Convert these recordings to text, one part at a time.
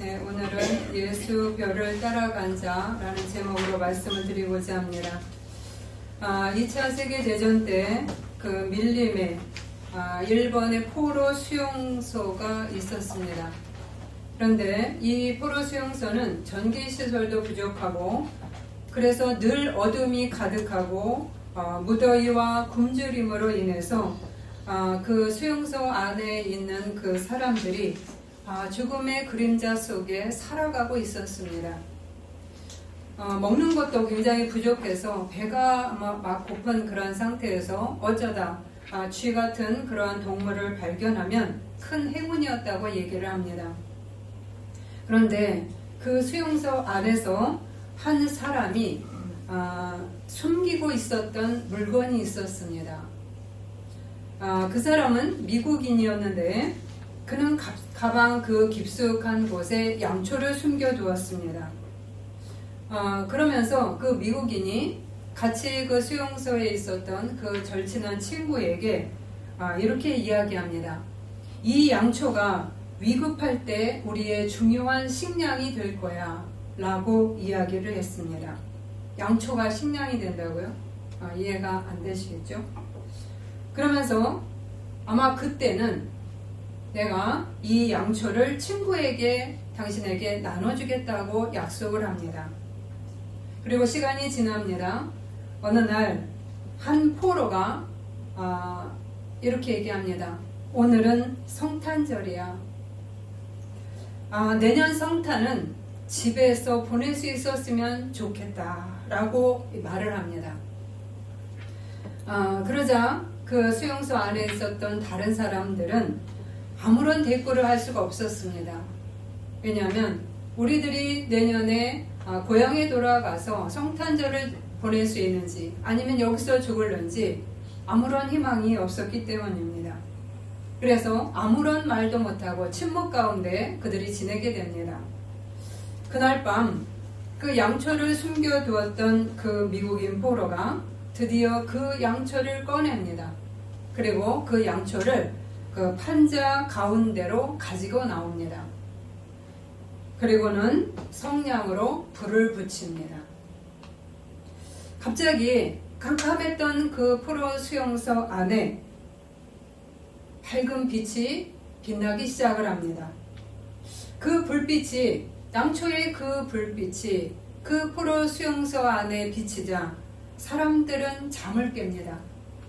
네, 오늘은 예수 별을 따라간 자라는 제목으로 말씀을 드리고자 합니다. 2차 세계대전 때 그 밀림에 일본의 포로 수용소가 있었습니다. 그런데 이 포로 수용소는 전기시설도 부족하고 그래서 늘 어둠이 가득하고 무더위와 굶주림으로 인해서 그 수용소 안에 있는 그 사람들이 죽음의 그림자 속에 살아가고 있었습니다. 먹는 것도 굉장히 부족해서 배가 막 고픈 그런 상태에서 어쩌다 쥐 같은 그러한 동물을 발견하면 큰 행운이었다고 얘기를 합니다. 그런데 그 수용소 안에서 한 사람이 숨기고 있었던 물건이 있었습니다. 그 사람은 미국인이었는데 그는 가방 그 깊숙한 곳에 양초를 숨겨두었습니다. 그러면서 그 미국인이 같이 그 수용소에 있었던 그 절친한 친구에게 이렇게 이야기합니다. 이 양초가 위급할 때 우리의 중요한 식량이 될 거야 라고 이야기를 했습니다. 양초가 식량이 된다고요? 이해가 안 되시겠죠? 그러면서 아마 그때는 내가 이 양초를 친구에게 당신에게 나눠주겠다고 약속을 합니다. 그리고 시간이 지납니다. 어느 날 한 포로가 이렇게 얘기합니다. 오늘은 성탄절이야. 내년 성탄은 집에서 보낼 수 있었으면 좋겠다 라고 말을 합니다. 그러자 그 수용소 안에 있었던 다른 사람들은 아무런 대꾸를 할 수가 없었습니다. 왜냐하면 우리들이 내년에 고향에 돌아가서 성탄절을 보낼 수 있는지 아니면 여기서 죽을는지 아무런 희망이 없었기 때문입니다. 그래서 아무런 말도 못하고 침묵 가운데 그들이 지내게 됩니다. 그날 밤 그 양초를 숨겨두었던 그 미국인 포로가 드디어 그 양초를 꺼냅니다. 그리고 그 양초를 그 판자 가운데로 가지고 나옵니다. 그리고는 성냥으로 불을 붙입니다. 갑자기 캄캄했던 그 포로 수용소 안에 밝은 빛이 빛나기 시작을 합니다. 그 불빛이 양초의 그 불빛이 그 포로 수용소 안에 비치자 사람들은 잠을 깹니다.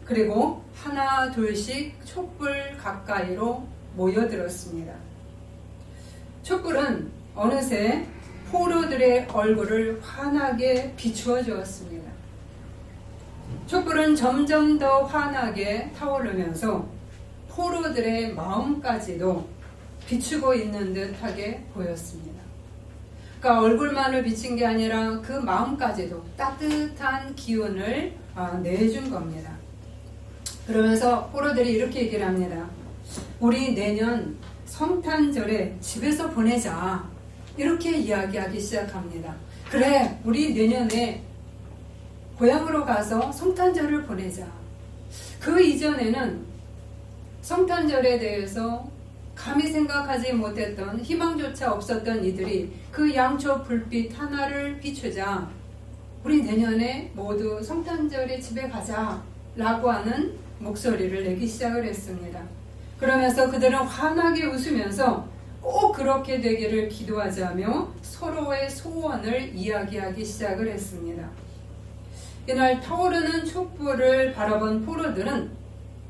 그리고 하나 둘씩 촛불 가까이로 모여들었습니다. 촛불은 어느새 포로들의 얼굴을 환하게 비추어 주었습니다. 촛불은 점점 더 환하게 타오르면서 포로들의 마음까지도 비추고 있는 듯하게 보였습니다. 그러니까 얼굴만을 비친 게 아니라 그 마음까지도 따뜻한 기운을 내준 겁니다. 그러면서 포로들이 이렇게 얘기를 합니다. 우리 내년 성탄절에 집에서 보내자. 이렇게 이야기하기 시작합니다. 그래, 우리 내년에 고향으로 가서 성탄절을 보내자. 그 이전에는 성탄절에 대해서 감히 생각하지 못했던 희망조차 없었던 이들이 그 양초 불빛 하나를 비추자 우리 내년에 모두 성탄절에 집에 가자 라고 하는 목소리를 내기 시작을 했습니다. 그러면서 그들은 환하게 웃으면서 꼭 그렇게 되기를 기도하자며 서로의 소원을 이야기하기 시작을 했습니다. 이날 타오르는 촛불을 바라본 포로들은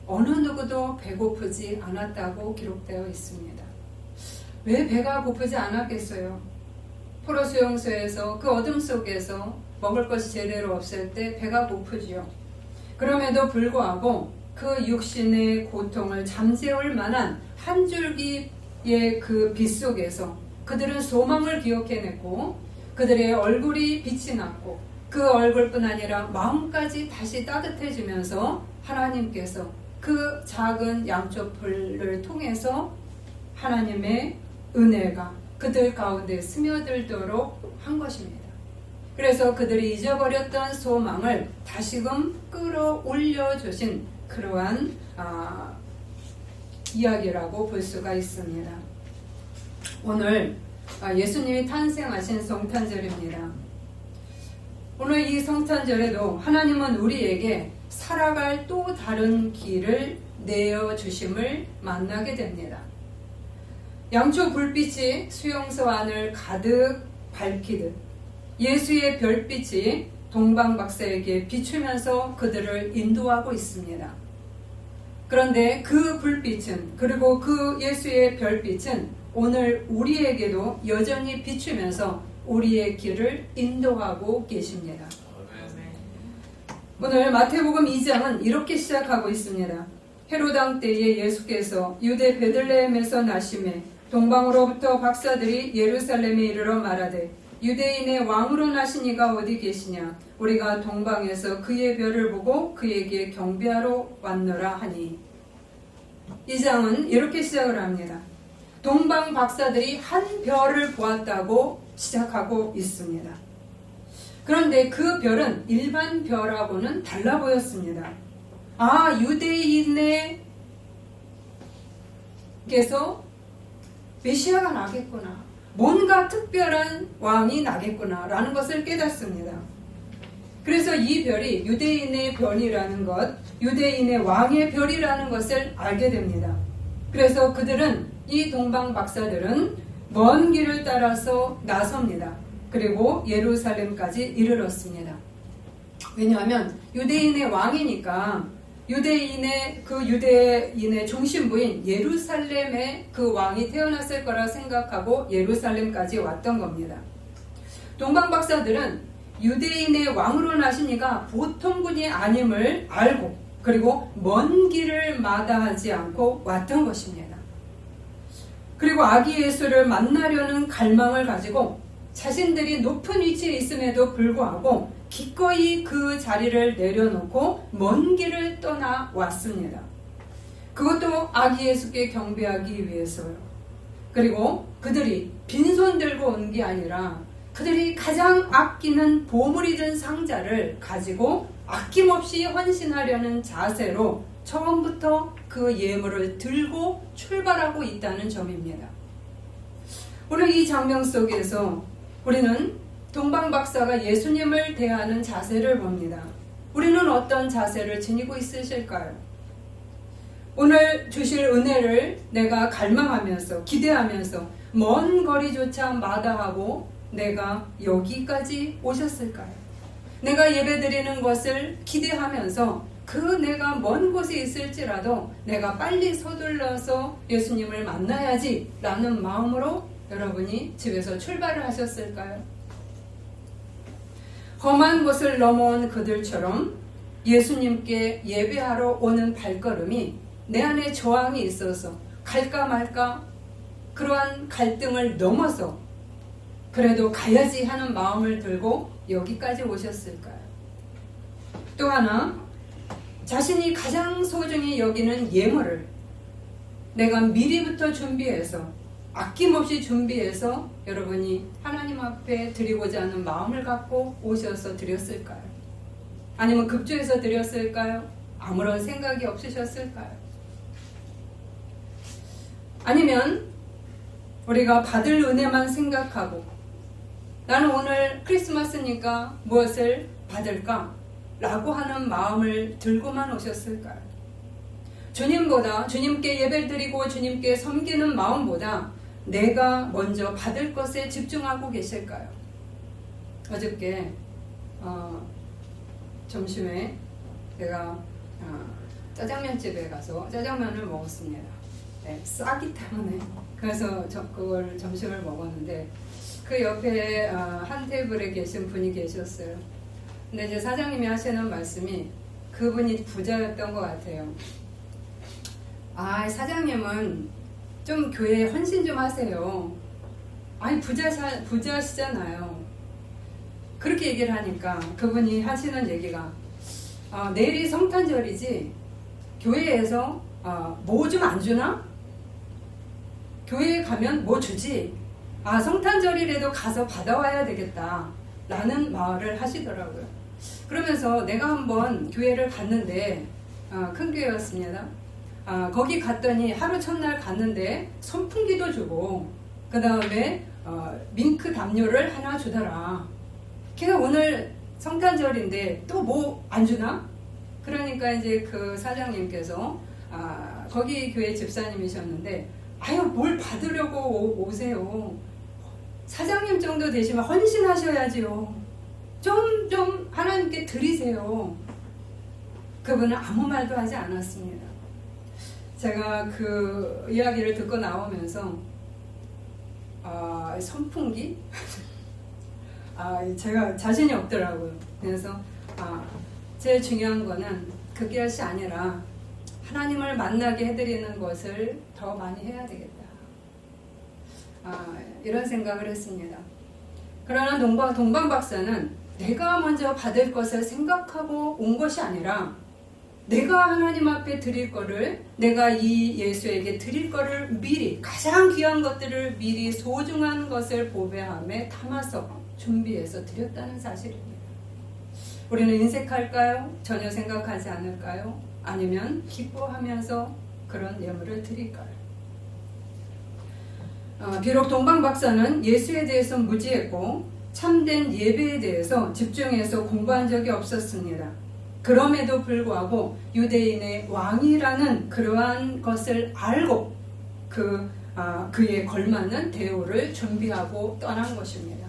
어느 누구도 배고프지 않았다고 기록되어 있습니다. 왜 배가 고프지 않았겠어요? 포로 수용소에서 그 어둠 속에서 먹을 것이 제대로 없을 때 배가 고프지요. 그럼에도 불구하고 그 육신의 고통을 잠재울 만한 한 줄기의 그 빛 속에서 그들은 소망을 기억해냈고 그들의 얼굴이 빛이 났고 그 얼굴뿐 아니라 마음까지 다시 따뜻해지면서 하나님께서 그 작은 양초불을 통해서 하나님의 은혜가 그들 가운데 스며들도록 한 것입니다. 그래서 그들이 잊어버렸던 소망을 다시금 끌어올려 주신 그러한 이야기라고 볼 수가 있습니다. 오늘 예수님이 탄생하신 성탄절입니다. 오늘 이 성탄절에도 하나님은 우리에게 살아갈 또 다른 길을 내어주심을 만나게 됩니다. 양초 불빛이 수용소 안을 가득 밝히듯 예수의 별빛이 동방박사에게 비추면서 그들을 인도하고 있습니다. 그런데 그 불빛은, 그리고 그 예수의 별빛은 오늘 우리에게도 여전히 비추면서 우리의 길을 인도하고 계십니다. 오늘 마태복음 2장은 이렇게 시작하고 있습니다. 헤롯 왕 때에 예수께서 유대 베들레헴에서 나심에 동방으로부터 박사들이 예루살렘에 이르러 말하되 유대인의 왕으로 나신 이가 어디 계시냐? 우리가 동방에서 그의 별을 보고 그에게 경배하러 왔노라 하니. 이 장은 이렇게 시작을 합니다. 동방 박사들이 한 별을 보았다고 시작하고 있습니다. 그런데 그 별은 일반 별하고는 달라 보였습니다. 유대인에게서 메시아가 나겠구나. 뭔가 특별한 왕이 나겠구나 라는 것을 깨닫습니다. 그래서 이 별이 유대인의 별이라는 것, 유대인의 왕의 별이라는 것을 알게 됩니다. 그래서 그들은, 이 동방 박사들은 먼 길을 따라서 나섭니다. 그리고 예루살렘까지 이르렀습니다. 왜냐하면 유대인의 왕이니까 유대인의 중심부인 예루살렘에 그 왕이 태어났을 거라 생각하고 예루살렘까지 왔던 겁니다. 동방 박사들은 유대인의 왕으로 나신 이가 보통 분이 아님을 알고, 그리고 먼 길을 마다하지 않고 왔던 것입니다. 그리고 아기 예수를 만나려는 갈망을 가지고 자신들이 높은 위치에 있음에도 불구하고 기꺼이 그 자리를 내려놓고 먼 길을 떠나 왔습니다. 그것도 아기 예수께 경배하기 위해서요. 그리고 그들이 빈손 들고 온 게 아니라 그들이 가장 아끼는 보물이 든 상자를 가지고 아낌없이 헌신하려는 자세로 처음부터 그 예물을 들고 출발하고 있다는 점입니다. 오늘 이 장면 속에서 우리는 동방 박사가 예수님을 대하는 자세를 봅니다. 우리는 어떤 자세를 지니고 있으실까요? 오늘 주실 은혜를 내가 갈망하면서, 기대하면서 먼 거리조차 마다하고 내가 여기까지 오셨을까요? 내가 예배드리는 것을 기대하면서 그 내가 먼 곳에 있을지라도 내가 빨리 서둘러서 예수님을 만나야지 라는 마음으로 여러분이 집에서 출발을 하셨을까요? 험한 곳을 넘어온 그들처럼 예수님께 예배하러 오는 발걸음이 내 안에 저항이 있어서 갈까 말까 그러한 갈등을 넘어서 그래도 가야지 하는 마음을 들고 여기까지 오셨을까요? 또 하나, 자신이 가장 소중히 여기는 예물을 내가 미리부터 준비해서, 아낌없이 준비해서 여러분이 하나님 앞에 드리고자 하는 마음을 갖고 오셔서 드렸을까요? 아니면 급조해서 드렸을까요? 아무런 생각이 없으셨을까요? 아니면 우리가 받을 은혜만 생각하고 나는 오늘 크리스마스니까 무엇을 받을까? 라고 하는 마음을 들고만 오셨을까요? 주님보다, 주님께 예배를 드리고 주님께 섬기는 마음보다 내가 먼저 받을 것에 집중하고 계실까요? 어저께 점심에 제가 짜장면집에 가서 짜장면을 먹었습니다. 네, 싸기 때문에. 그래서 그걸 점심을 먹었는데 그 옆에 한 테이블에 계신 분이 계셨어요. 근데 이제 사장님이 하시는 말씀이, 그분이 부자였던 것 같아요. 사장님은 좀 교회에 헌신 좀 하세요. 아니 부자시잖아요. 그렇게 얘기를 하니까 그분이 하시는 얘기가 내일이 성탄절이지 교회에서 뭐 좀 안 주나? 교회에 가면 뭐 주지? 성탄절이라도 가서 받아와야 되겠다 라는 말을 하시더라고요. 그러면서 내가 한번 교회를 갔는데 큰 교회였습니다. 거기 갔더니 하루 첫날 갔는데 선풍기도 주고 그 다음에 밍크 담요를 하나 주더라. 걔가 오늘 성탄절인데 또 뭐 안 주나? 그러니까 이제 그 사장님께서 거기 교회 집사님이셨는데 아유 뭘 받으려고 오세요. 사장님 정도 되시면 헌신하셔야지요. 좀 하나님께 드리세요. 그분은 아무 말도 하지 않았습니다. 제가 그 이야기를 듣고 나오면서 선풍기? 제가 자신이 없더라고요. 그래서 제일 중요한 거는 그게 것이 아니라 하나님을 만나게 해드리는 것을 더 많이 해야 되겠다. 이런 생각을 했습니다. 그러나 동방 박사는 내가 먼저 받을 것을 생각하고 온 것이 아니라 내가 하나님 앞에 드릴 거를, 내가 이 예수에게 드릴 거를 미리, 가장 귀한 것들을 미리 소중한 것을 보배함에 담아서 준비해서 드렸다는 사실입니다. 우리는 인색할까요? 전혀 생각하지 않을까요? 아니면 기뻐하면서 그런 예물을 드릴까요? 비록 동방 박사는 예수에 대해서 무지했고 참된 예배에 대해서 집중해서 공부한 적이 없었습니다. 그럼에도 불구하고 유대인의 왕이라는 그러한 것을 알고 그에 걸맞는 대우를 준비하고 떠난 것입니다.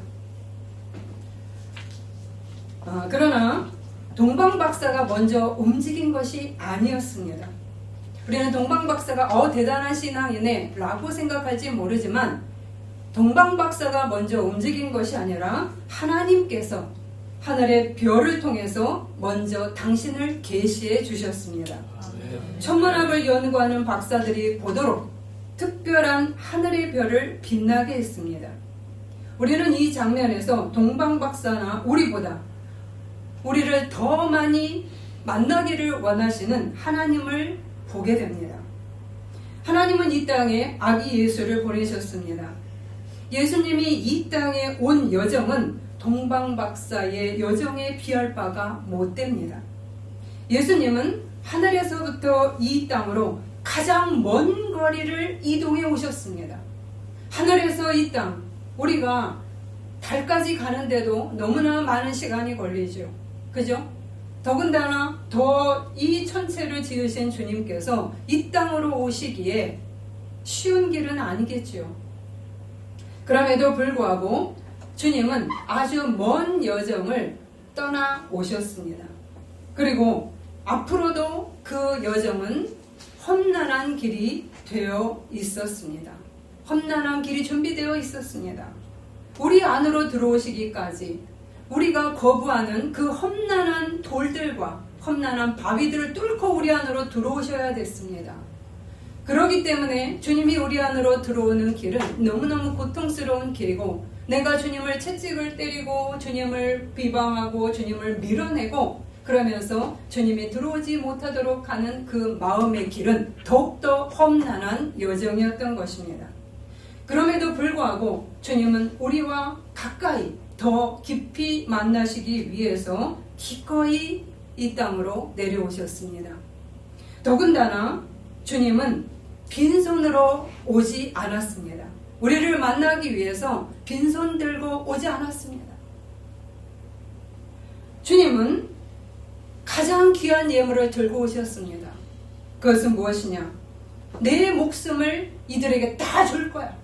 그러나 동방 박사가 먼저 움직인 것이 아니었습니다. 우리는 동방 박사가 대단한 신앙이네 라고 생각할지 모르지만 동방 박사가 먼저 움직인 것이 아니라 하나님께서 하늘의 별을 통해서 먼저 당신을 계시해 주셨습니다. 천문학을 연구하는 박사들이 보도록 특별한 하늘의 별을 빛나게 했습니다. 우리는 이 장면에서 동방 박사나 우리보다 우리를 더 많이 만나기를 원하시는 하나님을 보게 됩니다. 하나님은 이 땅에 아기 예수를 보내셨습니다. 예수님이 이 땅에 온 여정은 동방 박사의 여정에 비할 바가 못 됩니다. 예수님은 하늘에서부터 이 땅으로 가장 먼 거리를 이동해 오셨습니다. 하늘에서 이 땅, 우리가 달까지 가는데도 너무나 많은 시간이 걸리죠. 그죠? 더군다나 더 이 천체를 지으신 주님께서 이 땅으로 오시기에 쉬운 길은 아니겠지요. 그럼에도 불구하고 주님은 아주 먼 여정을 떠나 오셨습니다. 그리고 앞으로도 그 여정은 험난한 길이 되어 있었습니다. 험난한 길이 준비되어 있었습니다. 우리 안으로 들어오시기까지 우리가 거부하는 그 험난한 돌들과 험난한 바위들을 뚫고 우리 안으로 들어오셔야 됐습니다. 그렇기 때문에 주님이 우리 안으로 들어오는 길은 너무너무 고통스러운 길이고 내가 주님을 채찍을 때리고 주님을 비방하고 주님을 밀어내고 그러면서 주님이 들어오지 못하도록 하는 그 마음의 길은 더욱더 험난한 여정이었던 것입니다. 그럼에도 불구하고 주님은 우리와 가까이 더 깊이 만나시기 위해서 기꺼이 이 땅으로 내려오셨습니다. 더군다나 주님은 빈손으로 오지 않았습니다. 우리를 만나기 위해서 빈손 들고 오지 않았습니다. 주님은 가장 귀한 예물을 들고 오셨습니다. 그것은 무엇이냐? 내 목숨을 이들에게 다 줄 거야.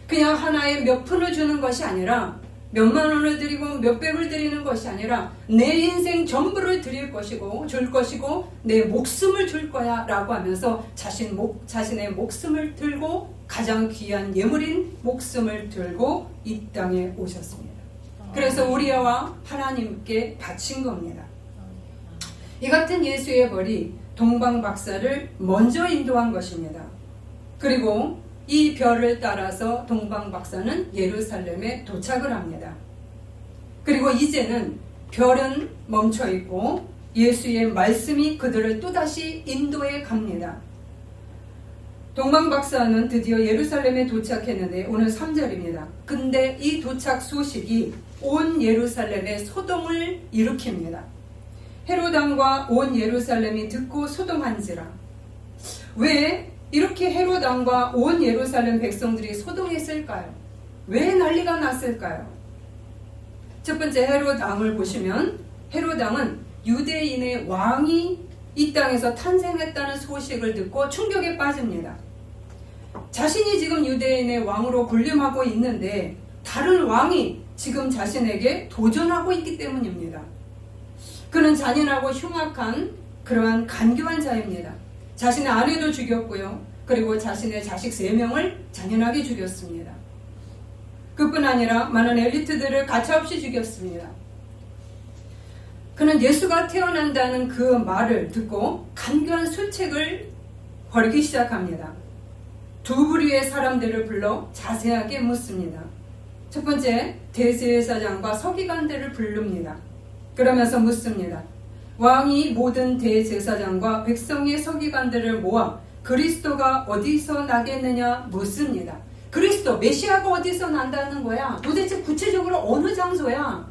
그냥 하나에 몇 푼을 주는 것이 아니라 몇만 원을 드리고 몇백을 드리는 것이 아니라 내 인생 전부를 드릴 것이고 줄 것이고 내 목숨을 줄 거야 라고 하면서 자신의 목숨을 들고 가장 귀한 예물인 목숨을 들고 이 땅에 오셨습니다. 그래서 우리와 하나님께 바친 겁니다. 이 같은 예수의 벌이 동방 박사를 먼저 인도한 것입니다. 그리고 이 별을 따라서 동방 박사는 예루살렘에 도착을 합니다. 그리고 이제는 별은 멈춰 있고 예수의 말씀이 그들을 또다시 인도해 갑니다. 동방 박사는 드디어 예루살렘에 도착했는데 오늘 3절입니다. 근데 이 도착 소식이 온 예루살렘에 소동을 일으킵니다. 헤롯 왕과 온 예루살렘이 듣고 소동한지라. 왜 이렇게 헤롯 왕과 온 예루살렘 백성들이 소동했을까요? 왜 난리가 났을까요? 첫 번째 헤롯 왕을 보시면 헤롯 왕은 유대인의 왕이 이 땅에서 탄생했다는 소식을 듣고 충격에 빠집니다. 자신이 지금 유대인의 왕으로 군림하고 있는데 다른 왕이 지금 자신에게 도전하고 있기 때문입니다. 그는 잔인하고 흉악한 그러한 간교한 자입니다. 자신의 아내도 죽였고요. 그리고 자신의 자식 3명을 잔인하게 죽였습니다. 그뿐 아니라 많은 엘리트들을 가차없이 죽였습니다. 그는 예수가 태어난다는 그 말을 듣고 간교한 술책을 벌이기 시작합니다. 두 부류의 사람들을 불러 자세하게 묻습니다. 첫 번째, 대제사장과 서기관들을 부릅니다. 그러면서 묻습니다. 왕이 모든 대제사장과 백성의 서기관들을 모아 그리스도가 어디서 나겠느냐 묻습니다. 그리스도, 메시아가 어디서 난다는 거야? 도대체 구체적으로 어느 장소야?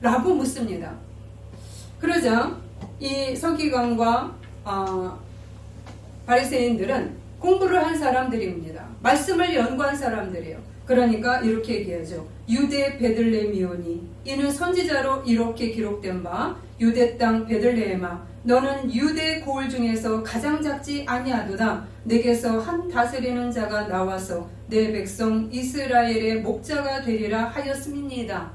라고 묻습니다. 그러자 이 서기관과 바리새인들은 공부를 한 사람들입니다. 말씀을 연구한 사람들이에요. 그러니까 이렇게 얘기하죠. 유대 베들레헴이오니 이는 선지자로 이렇게 기록된 바 유대 땅 베들레헴아 너는 유대 고을 중에서 가장 작지 아니하도다. 내게서 한 다스리는 자가 나와서 내 백성 이스라엘의 목자가 되리라 하였음이니이다.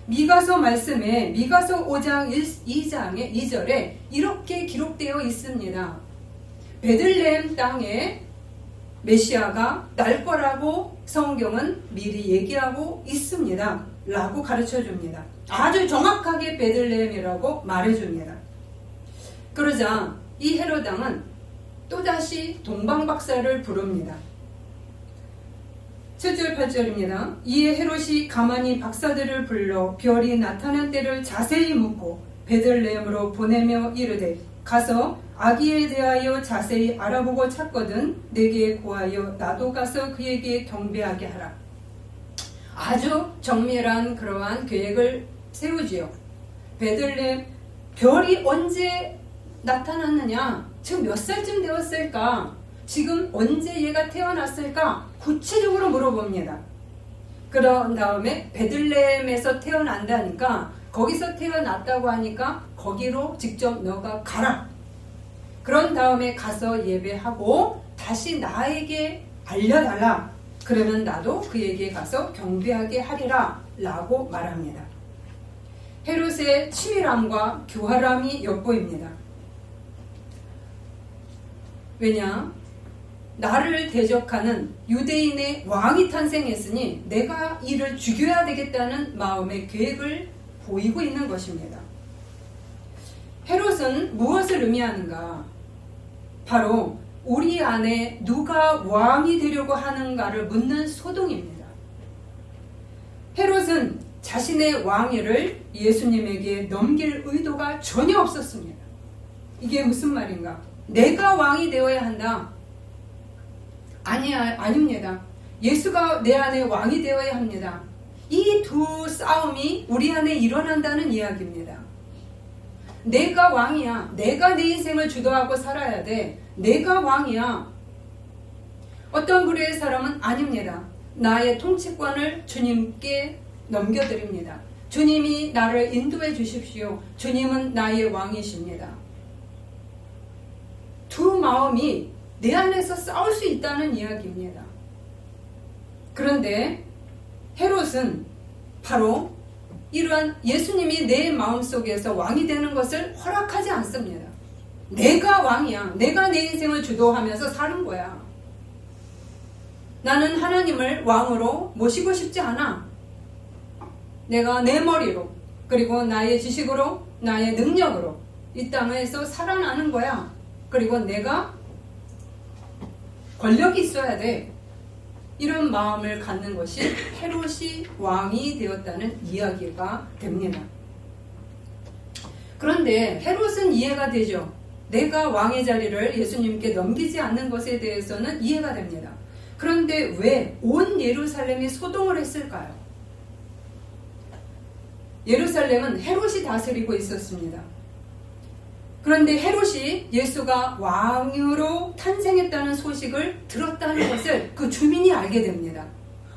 미가서 말씀에 미가서 5장 2절에 이렇게 기록되어 있습니다. 베들레헴 땅에 메시아가 날 거라고 성경은 미리 얘기하고 있습니다. 라고 가르쳐 줍니다. 아주 정확하게 베들레헴이라고 말해 줍니다. 그러자 이 헤롯 왕은 또다시 동방박사를 부릅니다. 7절 8절입니다. 이에 헤롯이 가만히 박사들을 불러 별이 나타난 때를 자세히 묻고 베들레헴으로 보내며 이르되 가서 아기에 대하여 자세히 알아보고 찾거든 내게 고하여 나도 가서 그에게 경배하게 하라. 아주 정밀한 그러한 계획을 세우지요. 베들레헴 별이 언제 나타났느냐? 지금 몇 살쯤 되었을까? 지금 언제 얘가 태어났을까? 구체적으로 물어봅니다. 그런 다음에 베들레헴에서 태어난다니까 거기서 태어났다고 하니까 거기로 직접 너가 가라. 그런 다음에 가서 예배하고 다시 나에게 알려달라. 그러면 나도 그에게 가서 경배하게 하리라 라고 말합니다. 헤롯의 치밀함과 교활함이 엿보입니다. 왜냐? 나를 대적하는 유대인의 왕이 탄생했으니 내가 이를 죽여야 되겠다는 마음의 계획을 보이고 있는 것입니다. 헤롯은 무엇을 의미하는가? 바로 우리 안에 누가 왕이 되려고 하는가를 묻는 소동입니다. 헤롯은 자신의 왕위를 예수님에게 넘길 의도가 전혀 없었습니다. 이게 무슨 말인가? 내가 왕이 되어야 한다. 아닙니다. 예수가 내 안에 왕이 되어야 합니다. 이 두 싸움이 우리 안에 일어난다는 이야기입니다. 내가 왕이야. 내가 내 인생을 주도하고 살아야 돼. 내가 왕이야. 어떤 부류의 사람은 아닙니다. 나의 통치권을 주님께 넘겨드립니다. 주님이 나를 인도해 주십시오. 주님은 나의 왕이십니다. 두 마음이 내 안에서 싸울 수 있다는 이야기입니다. 그런데 헤롯은 바로 이러한 예수님이 내 마음속에서 왕이 되는 것을 허락하지 않습니다. 내가 왕이야. 내가 내 인생을 주도하면서 사는 거야. 나는 하나님을 왕으로 모시고 싶지 않아. 내가 내 머리로 그리고 나의 지식으로 나의 능력으로 이 땅에서 살아나는 거야. 그리고 내가 권력이 있어야 돼. 이런 마음을 갖는 것이 헤롯이 왕이 되었다는 이야기가 됩니다. 그런데 헤롯은 이해가 되죠. 내가 왕의 자리를 예수님께 넘기지 않는 것에 대해서는 이해가 됩니다. 그런데 왜 온 예루살렘이 소동을 했을까요? 예루살렘은 헤롯이 다스리고 있었습니다. 그런데 헤롯이 예수가 왕으로 탄생했다는 소식을 들었다는 것을 그 주민이 알게 됩니다.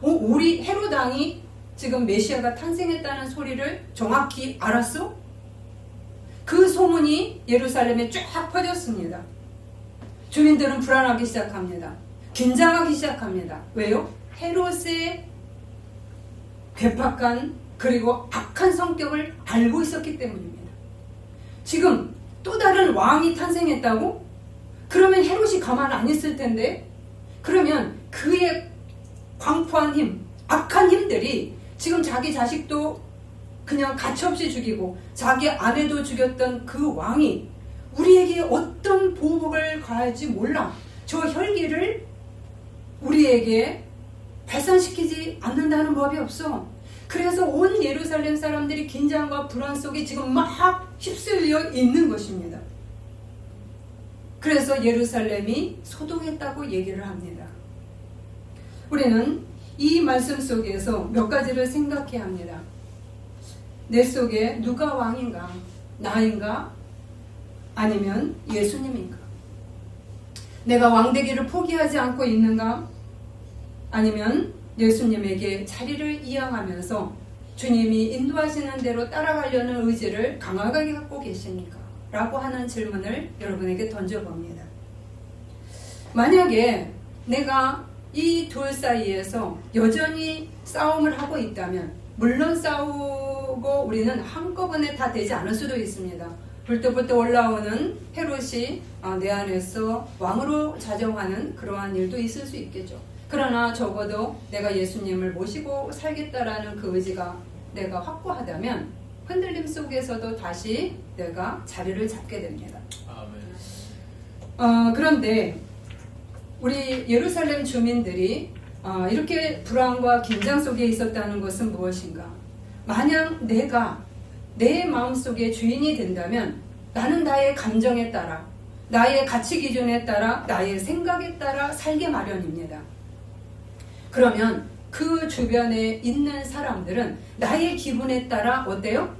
우리 헤롯 왕이 지금 메시아가 탄생했다는 소리를 정확히 알았어? 그 소문이 예루살렘에 쫙 퍼졌습니다. 주민들은 불안하기 시작합니다. 긴장하기 시작합니다. 왜요? 헤롯의 괴팍한 그리고 악한 성격을 알고 있었기 때문입니다. 지금 또 다른 왕이 탄생했다고? 그러면 헤롯이 가만 안 있을 텐데, 그러면 그의 광포한 힘, 악한 힘들이 지금 자기 자식도 그냥 가차없이 죽이고 자기 아내도 죽였던 그 왕이 우리에게 어떤 보복을 가할지 몰라. 저 혈기를 우리에게 발산시키지 않는다는 법이 없어. 그래서 온 예루살렘 사람들이 긴장과 불안 속에 지금 막 휩쓸려 있는 것입니다. 그래서 예루살렘이 소동했다고 얘기를 합니다. 우리는 이 말씀 속에서 몇 가지를 생각해야 합니다. 내 속에 누가 왕인가? 나인가? 아니면 예수님인가? 내가 왕되기를 포기하지 않고 있는가? 아니면 예수님에게 자리를 이양하면서 주님이 인도하시는 대로 따라가려는 의지를 강하게 갖고 계십니까? 라고 하는 질문을 여러분에게 던져봅니다. 만약에 내가 이 둘 사이에서 여전히 싸움을 하고 있다면, 물론 싸우고 우리는 한꺼번에 다 되지 않을 수도 있습니다. 불떡불떡 올라오는 헤롯이 내 안에서 왕으로 자정하는 그러한 일도 있을 수 있겠죠. 그러나 적어도 내가 예수님을 모시고 살겠다라는 그 의지가 내가 확고하다면 흔들림 속에서도 다시 내가 자리를 잡게 됩니다. 그런데 우리 예루살렘 주민들이 이렇게 불안과 긴장 속에 있었다는 것은 무엇인가? 만약 내가 내 마음속에 주인이 된다면 나는 나의 감정에 따라, 나의 가치 기준에 따라, 나의 생각에 따라 살게 마련입니다. 그러면 그 주변에 있는 사람들은 나의 기분에 따라 어때요?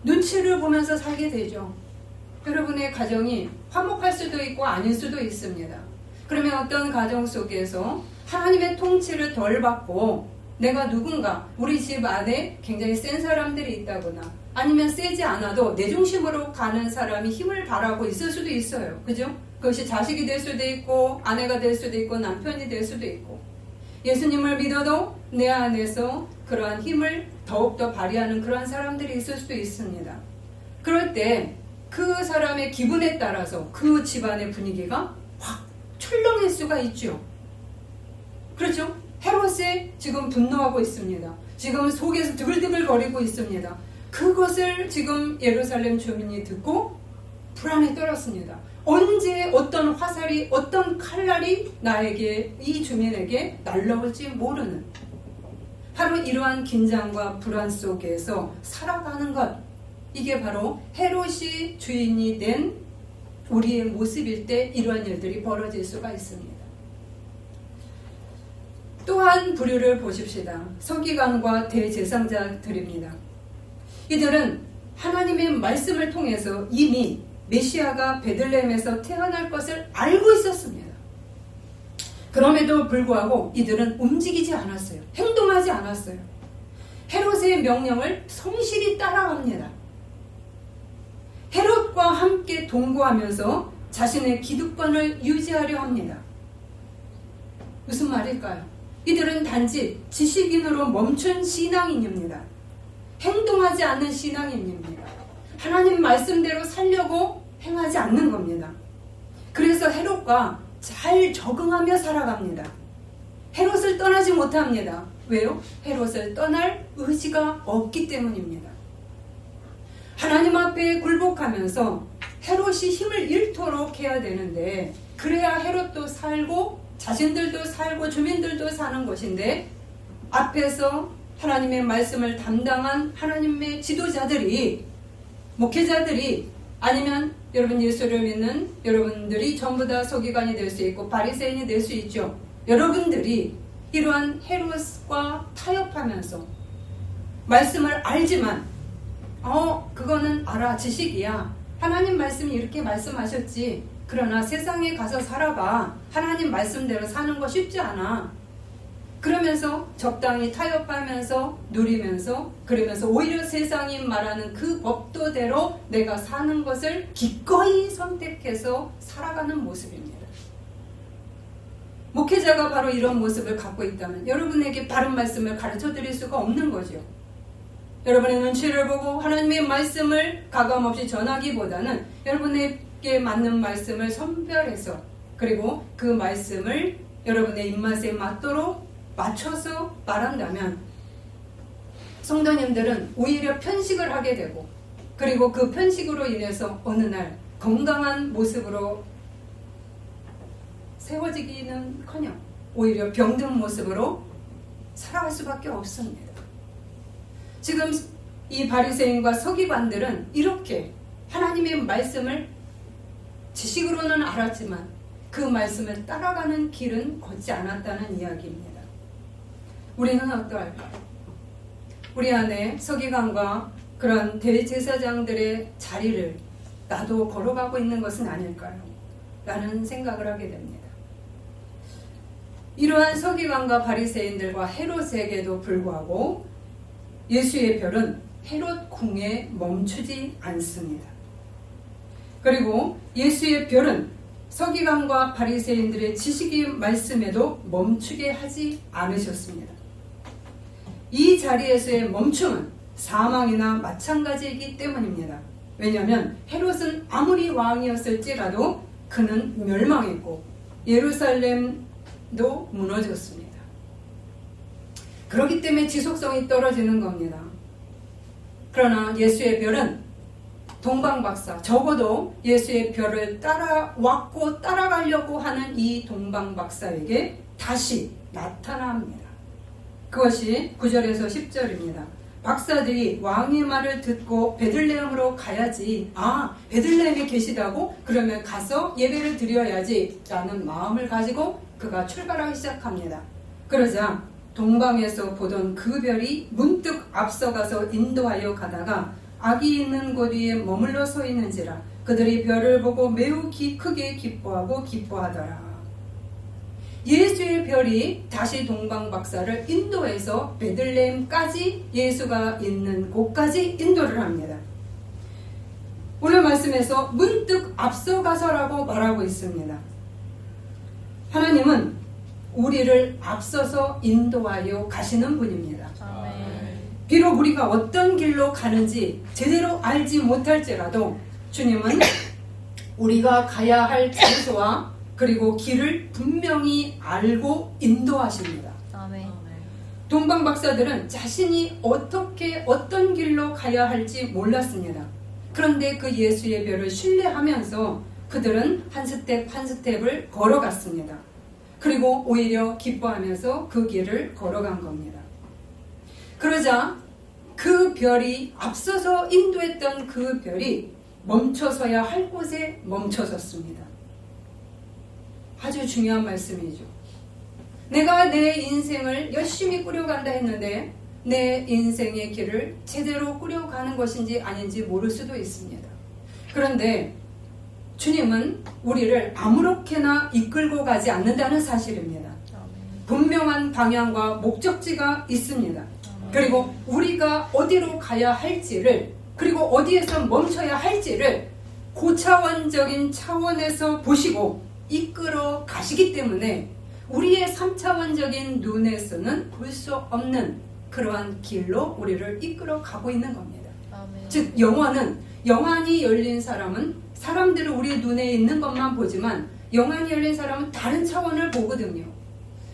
눈치를 보면서 살게 되죠. 여러분의 가정이 화목할 수도 있고 아닐 수도 있습니다. 그러면 어떤 가정 속에서 하나님의 통치를 덜 받고 내가 누군가 우리 집 안에 굉장히 센 사람들이 있다거나 아니면 세지 않아도 내 중심으로 가는 사람이 힘을 발하고 있을 수도 있어요. 그죠? 그것이 자식이 될 수도 있고 아내가 될 수도 있고 남편이 될 수도 있고, 예수님을 믿어도 내 안에서 그러한 힘을 더욱더 발휘하는 그러한 사람들이 있을 수도 있습니다. 그럴 때 그 사람의 기분에 따라서 그 집안의 분위기가 확 출렁일 수가 있죠. 그렇죠? 헤롯이 지금 분노하고 있습니다. 지금 속에서 드글드글 거리고 있습니다. 그것을 지금 예루살렘 주민이 듣고 불안에 떨었습니다. 언제 어떤 화살이, 어떤 칼날이 나에게, 이 주민에게 날라올지 모르는, 바로 이러한 긴장과 불안 속에서 살아가는 것, 이게 바로 헤롯이 주인이 된 우리의 모습일 때 이러한 일들이 벌어질 수가 있습니다. 또한 부류를 보십시다. 서기관과 대제사장들입니다. 이들은 하나님의 말씀을 통해서 이미 메시아가 베들레헴에서 태어날 것을 알고 있었습니다. 그럼에도 불구하고 이들은 움직이지 않았어요. 행동하지 않았어요. 헤롯의 명령을 성실히 따라갑니다. 헤롯과 함께 동거하면서 자신의 기득권을 유지하려 합니다. 무슨 말일까요? 이들은 단지 지식인으로 멈춘 신앙인입니다. 행동하지 않는 신앙인입니다. 하나님 말씀대로 살려고 행하지 않는 겁니다. 그래서 헤롯과 잘 적응하며 살아갑니다. 헤롯을 떠나지 못합니다. 왜요? 헤롯을 떠날 의지가 없기 때문입니다. 하나님 앞에 굴복하면서 헤롯이 힘을 잃도록 해야 되는데, 그래야 헤롯도 살고 자신들도 살고 주민들도 사는 것인데, 앞에서 하나님의 말씀을 담당한 하나님의 지도자들이, 목회자들이, 아니면 여러분 예수를 믿는 여러분들이 전부 다 서기관이 될 수 있고 바리새인이 될 수 있죠. 여러분들이 이러한 헤롯과 타협하면서 말씀을 알지만 그거는 알아, 지식이야, 하나님 말씀이 이렇게 말씀하셨지. 그러나 세상에 가서 살아봐. 하나님 말씀대로 사는 거 쉽지 않아. 그러면서 적당히 타협하면서 누리면서 그러면서 오히려 세상이 말하는 그 법도대로 내가 사는 것을 기꺼이 선택해서 살아가는 모습입니다. 목회자가 바로 이런 모습을 갖고 있다면 여러분에게 바른 말씀을 가르쳐 드릴 수가 없는 거죠. 여러분의 눈치를 보고 하나님의 말씀을 가감없이 전하기보다는 여러분에게 맞는 말씀을 선별해서 그리고 그 말씀을 여러분의 입맛에 맞도록 맞춰서 말한다면 성도님들은 오히려 편식을 하게 되고 그리고 그 편식으로 인해서 어느 날 건강한 모습으로 세워지기는커녕 오히려 병든 모습으로 살아갈 수밖에 없습니다. 지금 이 바리새인과 서기관들은 이렇게 하나님의 말씀을 지식으로는 알았지만 그 말씀을 따라가는 길은 걷지 않았다는 이야기입니다. 우리는 어떠할까요? 우리 안에 서기관과 그런 대제사장들의 자리를 나도 걸어가고 있는 것은 아닐까요? 라는 생각을 하게 됩니다. 이러한 서기관과 바리새인들과 헤롯에게도 불구하고 예수의 별은 헤롯 궁에 멈추지 않습니다. 그리고 예수의 별은 서기관과 바리새인들의 지식의 말씀에도 멈추게 하지 않으셨습니다. 이 자리에서의 멈춤은 사망이나 마찬가지이기 때문입니다. 왜냐하면 헤롯은 아무리 왕이었을지라도 그는 멸망했고 예루살렘도 무너졌습니다. 그렇기 때문에 지속성이 떨어지는 겁니다. 그러나 예수의 별은 동방박사, 적어도 예수의 별을 따라왔고 따라가려고 하는 이 동방박사에게 다시 나타납니다. 그것이 9절에서 10절입니다. 박사들이 왕의 말을 듣고 베들레헴으로 가야지. 베들레헴에 계시다고? 그러면 가서 예배를 드려야지 라는 마음을 가지고 그가 출발하기 시작합니다. 그러자 동방에서 보던 그 별이 문득 앞서가서 인도하여 가다가 악이 있는 곳 위에 머물러 서 있는지라 그들이 별을 보고 매우 크게 기뻐하더라. 예수의 별이 다시 동방박사를 인도해서 베들레헴까지 예수가 있는 곳까지 인도를 합니다. 오늘 말씀에서 문득 앞서가서라고 말하고 있습니다. 하나님은 우리를 앞서서 인도하여 가시는 분입니다. 비록 우리가 어떤 길로 가는지 제대로 알지 못할지라도 주님은 우리가 가야 할 장소와 그리고 길을 분명히 알고 인도하십니다. 아멘. 동방박사들은 자신이 어떤 길로 가야 할지 몰랐습니다. 그런데 그 예수의 별을 신뢰하면서 그들은 한 스텝 한 스텝을 걸어갔습니다. 그리고 오히려 기뻐하면서 그 길을 걸어간 겁니다. 그러자 그 별이 앞서서 인도했던 그 별이 멈춰서야 할 곳에 멈춰섰습니다. 아주 중요한 말씀이죠. 내가 내 인생을 열심히 꾸려간다 했는데 내 인생의 길을 제대로 꾸려가는 것인지 아닌지 모를 수도 있습니다. 그런데 주님은 우리를 아무렇게나 이끌고 가지 않는다는 사실입니다. 분명한 방향과 목적지가 있습니다. 그리고 우리가 어디로 가야 할지를 그리고 어디에서 멈춰야 할지를 고차원적인 차원에서 보시고 이끌어 가시기 때문에 우리의 3차원적인 눈에서는 볼 수 없는 그러한 길로 우리를 이끌어 가고 있는 겁니다. 아멘. 즉 영안이 열린 사람은 사람들은 우리 눈에 있는 것만 보지만 영안이 열린 사람은 다른 차원을 보거든요.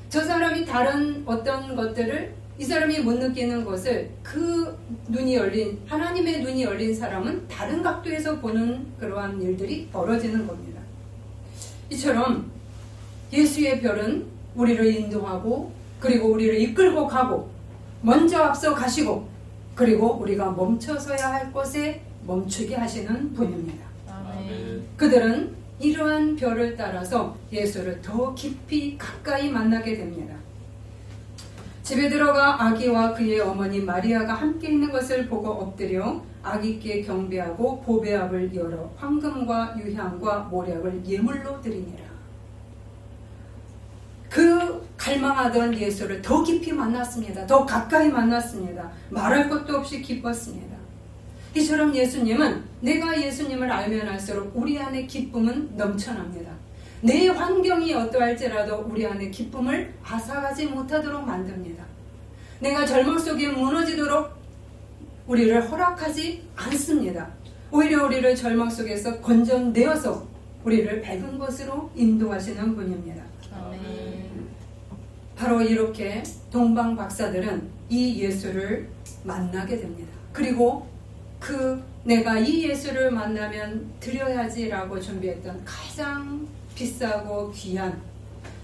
저 사람이 다른 어떤 것들을 이 사람이 못 느끼는 것을 그 눈이 열린 하나님의 눈이 열린 사람은 다른 각도에서 보는 그러한 일들이 벌어지는 겁니다. 이처럼 예수의 별은 우리를 인도하고 그리고 우리를 이끌고 가고 먼저 앞서 가시고 그리고 우리가 멈춰서야 할 곳에 멈추게 하시는 분입니다. 아멘. 그들은 이러한 별을 따라서 예수를 더 깊이 가까이 만나게 됩니다. 집에 들어가 아기와 그의 어머니 마리아가 함께 있는 것을 보고 엎드려 아기께 경배하고 보배압을 열어 황금과 유향과 모략을 예물로 드리니라. 그 갈망하던 예수를 더 깊이 만났습니다. 더 가까이 만났습니다. 말할 것도 없이 기뻤습니다. 이처럼 예수님은, 내가 예수님을 알면 알수록 우리 안에 기쁨은 넘쳐납니다. 내 환경이 어떠할지라도 우리 안에 기쁨을 앗아가지 못하도록 만듭니다. 내가 절망 속에 무너지도록 우리를 허락하지 않습니다. 오히려 우리를 절망 속에서 건져내어서 우리를 밝은 곳으로 인도하시는 분입니다. 아멘. 바로 이렇게 동방 박사들은 이 예수를 만나게 됩니다. 그리고 내가 이 예수를 만나면 드려야지라고 준비했던 가장 비싸고 귀한,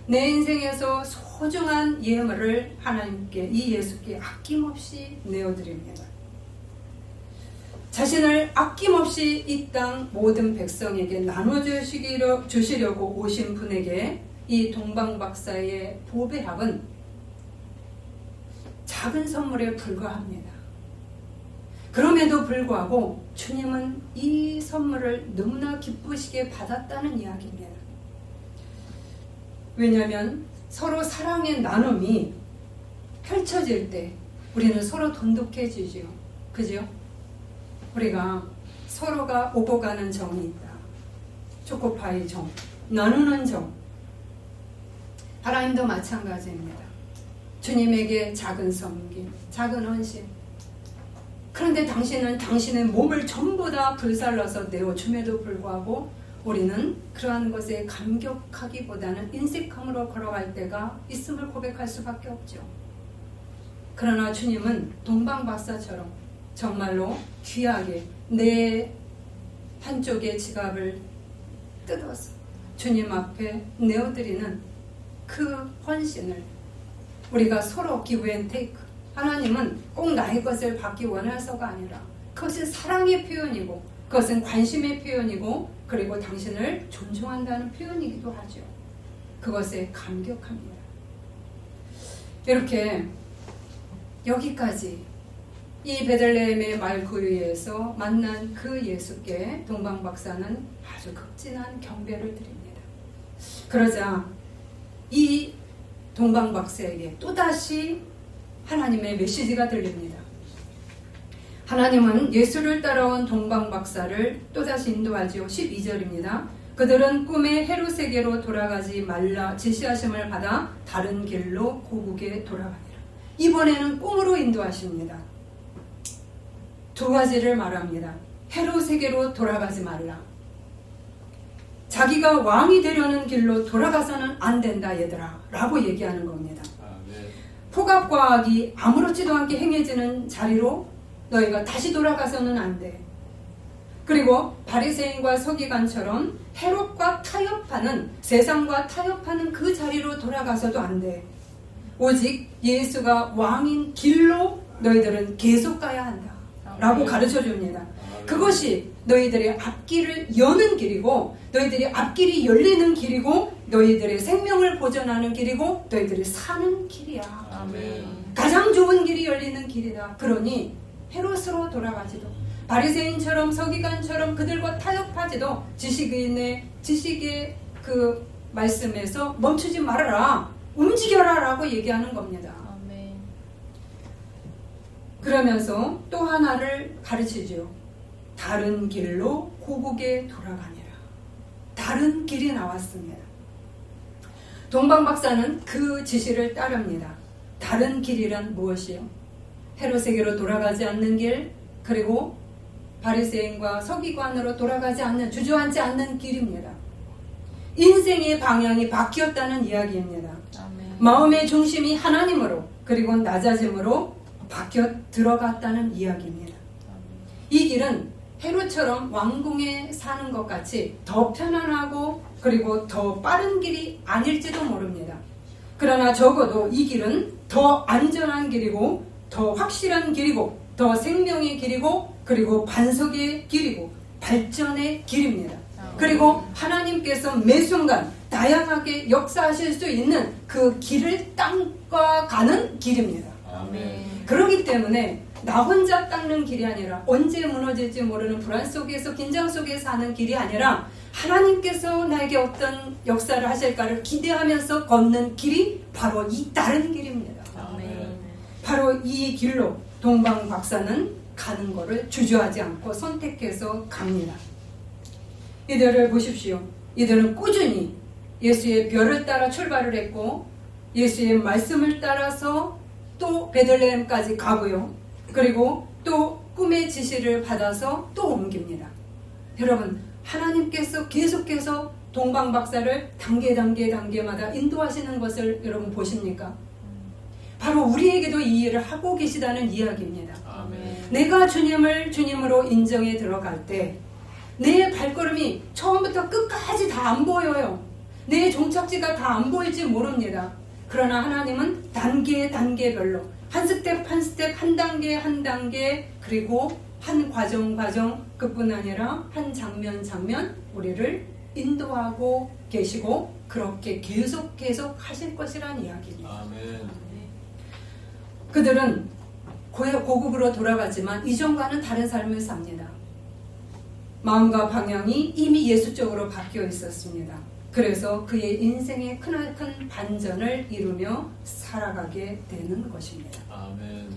내 인생에서 소중한 예물을 하나님께, 이 예수께 아낌없이 내어드립니다. 자신을 아낌없이 이 땅 모든 백성에게 나눠주시려고 오신 분에게 이 동방박사의 보배합은 작은 선물에 불과합니다. 그럼에도 불구하고 주님은 이 선물을 너무나 기쁘시게 받았다는 이야기입니다. 왜냐하면 서로 사랑의 나눔이 펼쳐질 때 우리는 서로 돈독해지죠. 그죠? 우리가 서로가 오고 가는 정이 있다. 초코파이 정, 나누는 정. 하나님도 마찬가지입니다. 주님에게 작은 섬김, 작은 헌신. 그런데 당신은 당신의 몸을 전부 다 불살라서 내어줌에도 불구하고 우리는 그러한 것에 감격하기보다는 인색함으로 걸어갈 때가 있음을 고백할 수밖에 없죠. 그러나 주님은 동방박사처럼 정말로 귀하게 내 한쪽의 지갑을 뜯어서 주님 앞에 내어드리는 그 헌신을 우리가 서로 give and take, 하나님은 꼭 나의 것을 받기 원해서가 아니라 그것은 사랑의 표현이고 그것은 관심의 표현이고 그리고 당신을 존중한다는 표현이기도 하죠. 그것에 감격합니다. 이렇게 여기까지 이 베들레헴의 말구유에서 만난 그 예수께 동방박사는 아주 극진한 경배를 드립니다. 그러자 이 동방박사에게 또다시 하나님의 메시지가 들립니다. 하나님은 예수를 따라온 동방박사를 또다시 인도하지요. 12절입니다. 그들은 꿈의 헤롯에게로 돌아가지 말라 지시하심을 받아 다른 길로 고국에 돌아가니라. 이번에는 꿈으로 인도하십니다. 두 가지를 말합니다. 헤롯에게로 돌아가지 말라. 자기가 왕이 되려는 길로 돌아가서는 안 된다 얘들아 라고 얘기하는 겁니다. 폭압과학이 아무렇지도 않게 행해지는 자리로 너희가 다시 돌아가서는 안 돼. 그리고 바리새인과 서기관처럼 헤롯과 타협하는, 세상과 타협하는 그 자리로 돌아가서도 안 돼. 오직 예수가 왕인 길로 너희들은 계속 가야 한다 라고 가르쳐 줍니다. 그것이 너희들의 앞길을 여는 길이고 너희들의 앞길이 열리는 길이고 너희들의 생명을 보존하는 길이고 너희들이 사는 길이야. 아멘. 가장 좋은 길이 열리는 길이다. 그러니 헤롯으로 돌아가지도 바리새인처럼 서기관처럼 그들과 타협하지도 지식의 그 말씀에서 멈추지 말아라. 움직여라 라고 얘기하는 겁니다. 아멘. 그러면서 또 하나를 가르치죠. 다른 길로 고국에 돌아가니라. 다른 길이 나왔습니다. 동방박사는 그 지시를 따릅니다. 다른 길이란 무엇이요? 헤롯에게로 돌아가지 않는 길, 그리고 바리새인과 서기관으로 돌아가지 않는, 주저앉지 않는 길입니다. 인생의 방향이 바뀌었다는 이야기입니다. 아멘. 마음의 중심이 하나님으로 그리고 낮아짐으로 바뀌어 들어갔다는 이야기입니다. 이 길은 헤롯처럼 왕궁에 사는 것 같이 더 편안하고 그리고 더 빠른 길이 아닐지도 모릅니다. 그러나 적어도 이 길은 더 안전한 길이고 더 확실한 길이고 더 생명의 길이고 그리고 반석의 길이고 발전의 길입니다. 그리고 하나님께서 매 순간 다양하게 역사하실 수 있는 그 길을 예수님과 가는 길입니다. 아멘. 그렇기 때문에 나 혼자 닦는 길이 아니라 언제 무너질지 모르는 불안 속에서 긴장 속에서 하는 길이 아니라 하나님께서 나에게 어떤 역사를 하실까를 기대하면서 걷는 길이 바로 이 다른 길입니다. 아멘. 바로 이 길로 동방 박사는 가는 것을 주저하지 않고 선택해서 갑니다. 이들을 보십시오. 이들은 꾸준히 예수의 별을 따라 출발을 했고 예수의 말씀을 따라서 또 베들레헴까지 가고요. 그리고 또 꿈의 지시를 받아서 또 옮깁니다. 여러분, 하나님께서 계속해서 동방박사를 단계마다 인도하시는 것을 여러분 보십니까? 바로 우리에게도 이 일을 하고 계시다는 이야기입니다. 아멘. 내가 주님을 주님으로 인정해 들어갈 때 내 발걸음이 처음부터 끝까지 다 안 보여요. 내 종착지가 다 안 보일지 모릅니다. 그러나 하나님은 단계별로 한 스텝 한 단계 그리고 한 과정 그뿐 아니라 한 장면 우리를 인도하고 계시고 그렇게 계속 하실 것이라는 이야기입니다. 아멘. 그들은 고국으로 돌아가지만 이전과는 다른 삶을 삽니다. 마음과 방향이 이미 예수 쪽으로 바뀌어 있었습니다. 그래서 그의 인생의 크나큰 반전을 이루며 살아가게 되는 것입니다. 아멘.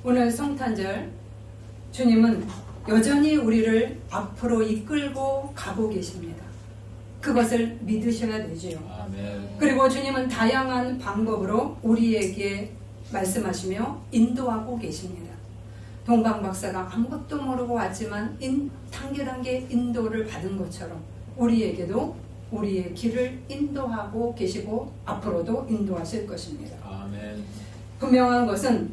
오늘 성탄절 주님은 여전히 우리를 앞으로 이끌고 가고 계십니다. 그것을 믿으셔야 되지요. 아멘. 그리고 주님은 다양한 방법으로 우리에게 말씀하시며 인도하고 계십니다. 동방박사가 아무것도 모르고 왔지만 단계 인도를 받은 것처럼 우리에게도 우리의 길을 인도하고 계시고 앞으로도 인도하실 것입니다. 아멘. 분명한 것은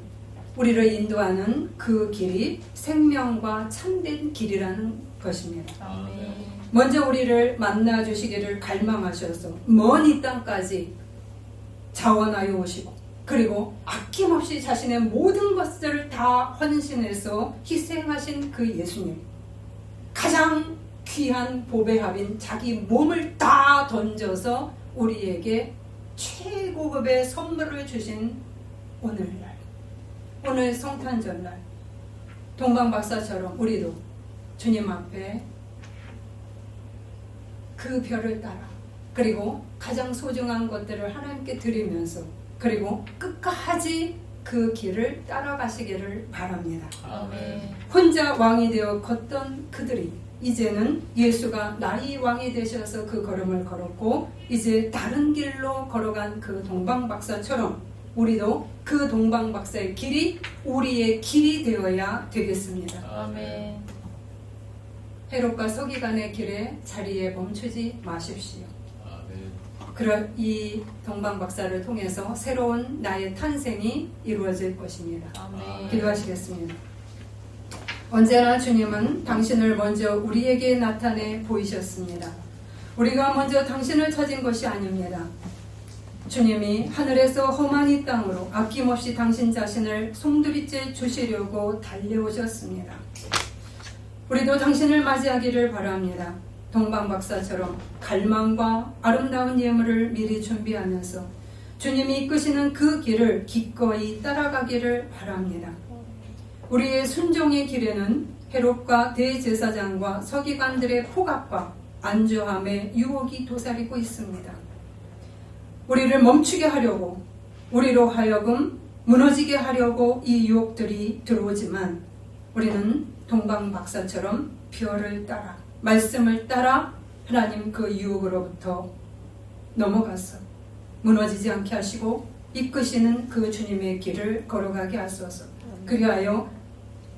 우리를 인도하는 그 길이 생명과 참된 길이라는 것입니다. 아멘. 먼저 우리를 만나 주시기를 갈망하셔서 먼 이 땅까지 자원하여 오시고 그리고 아낌없이 자신의 모든 것들을 다 헌신해서 희생하신 그 예수님, 가장 귀한 보배합인 자기 몸을 다 던져서 우리에게 최고급의 선물을 주신 오늘날, 오늘 성탄절날 동방박사처럼 우리도 주님 앞에 그 별을 따라 그리고 가장 소중한 것들을 하나님께 드리면서 그리고 끝까지 그 길을 따라가시기를 바랍니다. 아멘. 혼자 왕이 되어 걷던 그들이 이제는 예수가 나의 왕이 되셔서 그 걸음을 걸었고 이제 다른 길로 걸어간 그 동방박사처럼 우리도 그 동방박사의 길이 우리의 길이 되어야 되겠습니다. 아멘. 헤롯과 서기관의 길에 자리에 멈추지 마십시오. 아멘. 이 동방박사를 통해서 새로운 나의 탄생이 이루어질 것입니다. 아멘. 기도하시겠습니다. 언제나 주님은 당신을 먼저 우리에게 나타내 보이셨습니다. 우리가 먼저 당신을 찾은 것이 아닙니다. 주님이 하늘에서 험한 이 땅으로 아낌없이 당신 자신을 송두리째 주시려고 달려오셨습니다. 우리도 당신을 맞이하기를 바랍니다. 동방박사처럼 갈망과 아름다운 예물을 미리 준비하면서 주님이 이끄시는 그 길을 기꺼이 따라가기를 바랍니다. 우리의 순종의 길에는 헤롯과 대제사장과 서기관들의 포갑과 안주함의 유혹이 도사리고 있습니다. 우리를 멈추게 하려고 우리로 하여금 무너지게 하려고 이 유혹들이 들어오지만 우리는 동방박사처럼 별을 따라 말씀을 따라 하나님 그 유혹으로부터 넘어가서 무너지지 않게 하시고 이끄시는 그 주님의 길을 걸어가게 하소서. 그리하여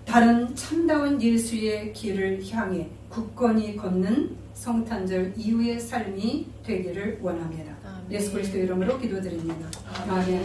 다른 참다운 예수의 길을 향해 굳건히 걷는 성탄절 이후의 삶이 되기를 원합니다. 예수 그리스도 이름으로 기도드립니다. 아멘.